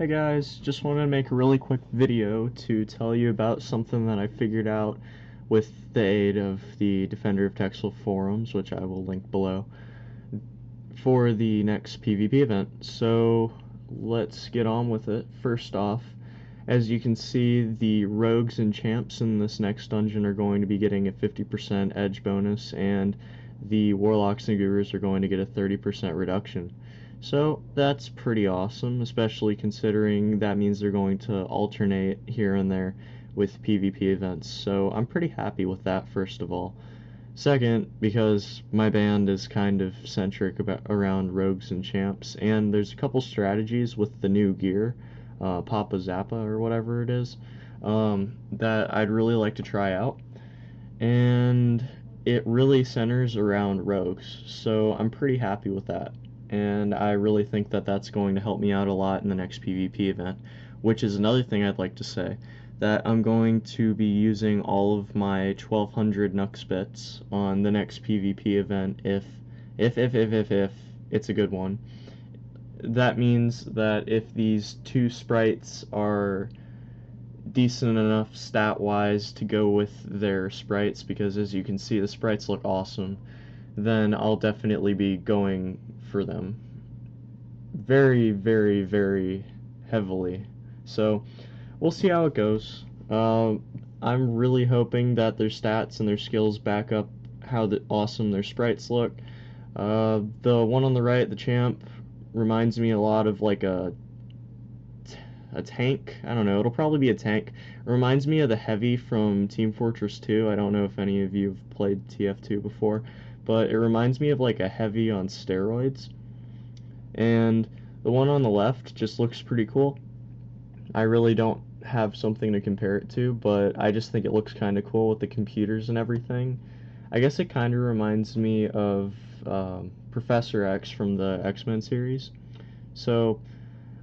Hey guys, just wanted to make a really quick video to tell you about something that I figured out with the aid of the Defender of Texel forums, which I will link below, for the next PvP event. So let's get on with it. First off, as you can see, the rogues and champs in this next dungeon are going to be getting a 50% edge bonus, and the warlocks and gurus are going to get a 30% reduction. So that's pretty awesome, especially considering that means they're going to alternate here and there with PvP events. So I'm pretty happy with that, first of all. Second, because my band is kind of centric around rogues and champs, and there's a couple strategies with the new gear, Papa Zappa or whatever it is, that I'd really like to try out. And it really centers around rogues, so I'm pretty happy with that. And I really think that that's going to help me out a lot in the next PvP event, which is another thing I'd like to say, that I'm going to be using all of my 1200 Nux bits on the next PvP event if it's a good one. That means that if these two sprites are decent enough stat-wise to go with their sprites, because as you can see the sprites look awesome, then I'll definitely be going for them very, very, very heavily. So we'll see how it goes. I'm really hoping that their stats and their skills back up how awesome their sprites look. The one on the right, the champ, reminds me a lot of like a tank. I don't know, it'll probably be a tank. It reminds me of the Heavy from Team Fortress 2. I don't know if any of you have played TF2 before, but it reminds me of like a Heavy on steroids. And the one on the left just looks pretty cool. I really don't have something to compare it to, but I just think it looks kind of cool with the computers and everything. I guess it kind of reminds me of Professor X from the X-Men series. So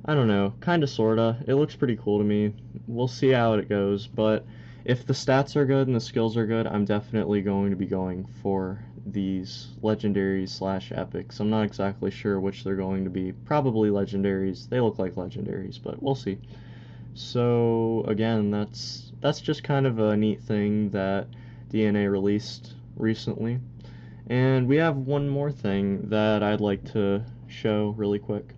I don't know, kinda sorta. It looks pretty cool to me. We'll see how it goes, but if the stats are good and the skills are good, I'm definitely going to be going for these legendaries slash epics. I'm not exactly sure which they're going to be. Probably legendaries. They look like legendaries, but we'll see. So again, that's just kind of a neat thing that DNA released recently. And we have one more thing that I'd like to show really quick.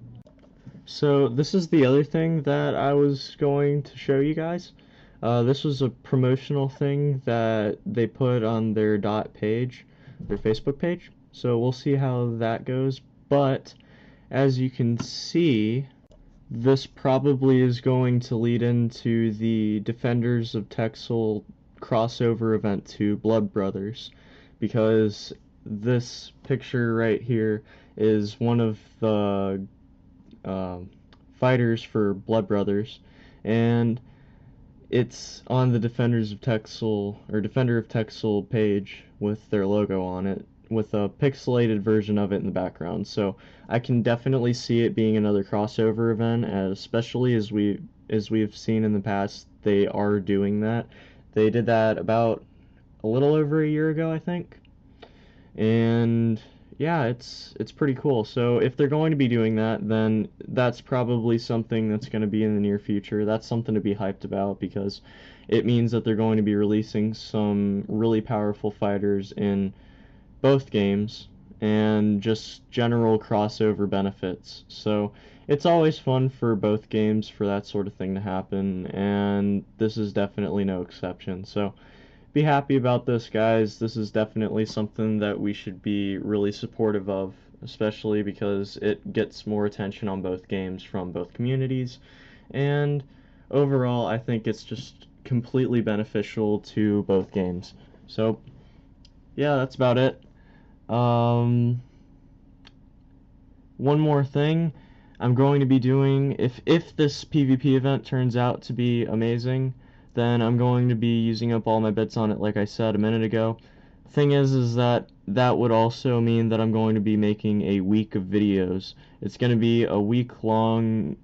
So this is the other thing that I was going to show you guys. This was a promotional thing that they put on their page, their Facebook page. So we'll see how that goes. But as you can see, this probably is going to lead into the Defenders of Texel crossover event to Blood Brothers, because this picture right here is one of the fighters for Blood Brothers, and it's on the Defenders of Texel, or Defender of Texel page with their logo on it, with a pixelated version of it in the background. So I can definitely see it being another crossover event, especially as we've seen in the past, they are doing that. They did that about a little over a year ago, I think. And yeah, it's pretty cool. So if they're going to be doing that, then that's probably something that's going to be in the near future. That's something to be hyped about, because it means that they're going to be releasing some really powerful fighters in both games, and just general crossover benefits. So it's always fun for both games for that sort of thing to happen, and this is definitely no exception. So be happy about this, guys. This is definitely something that we should be really supportive of, especially because it gets more attention on both games from both communities, and overall I think it's just completely beneficial to both games. So yeah, that's about it. One more thing I'm going to be doing, if this PvP event turns out to be amazing, then I'm going to be using up all my bits on it, like I said a minute ago. Thing is that would also mean that I'm going to be making a week of videos. It's going to be a week-long,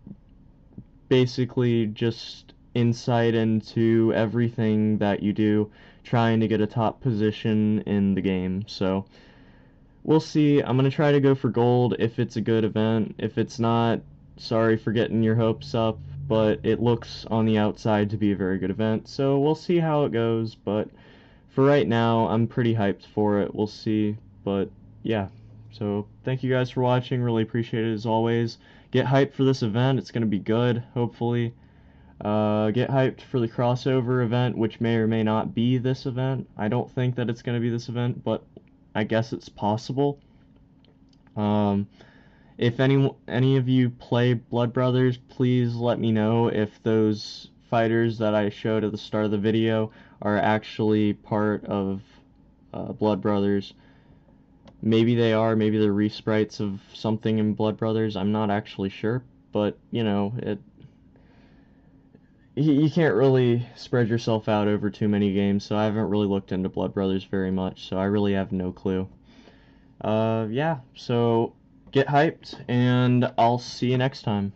basically just insight into everything that you do, trying to get a top position in the game. So we'll see. I'm going to try to go for gold if it's a good event. If it's not, sorry for getting your hopes up, but it looks on the outside to be a very good event, so we'll see how it goes, but for right now, I'm pretty hyped for it. We'll see, but yeah. So thank you guys for watching. Really appreciate it as always. Get hyped for this event. It's going to be good, hopefully. Get hyped for the crossover event, which may or may not be this event. I don't think that it's going to be this event, but I guess it's possible. If any of you play Blood Brothers, please let me know if those fighters that I showed at the start of the video are actually part of Blood Brothers. Maybe they are, maybe they're resprites of something in Blood Brothers. I'm not actually sure, but you know, you can't really spread yourself out over too many games, so I haven't really looked into Blood Brothers very much, so I really have no clue. Yeah, so get hyped, and I'll see you next time.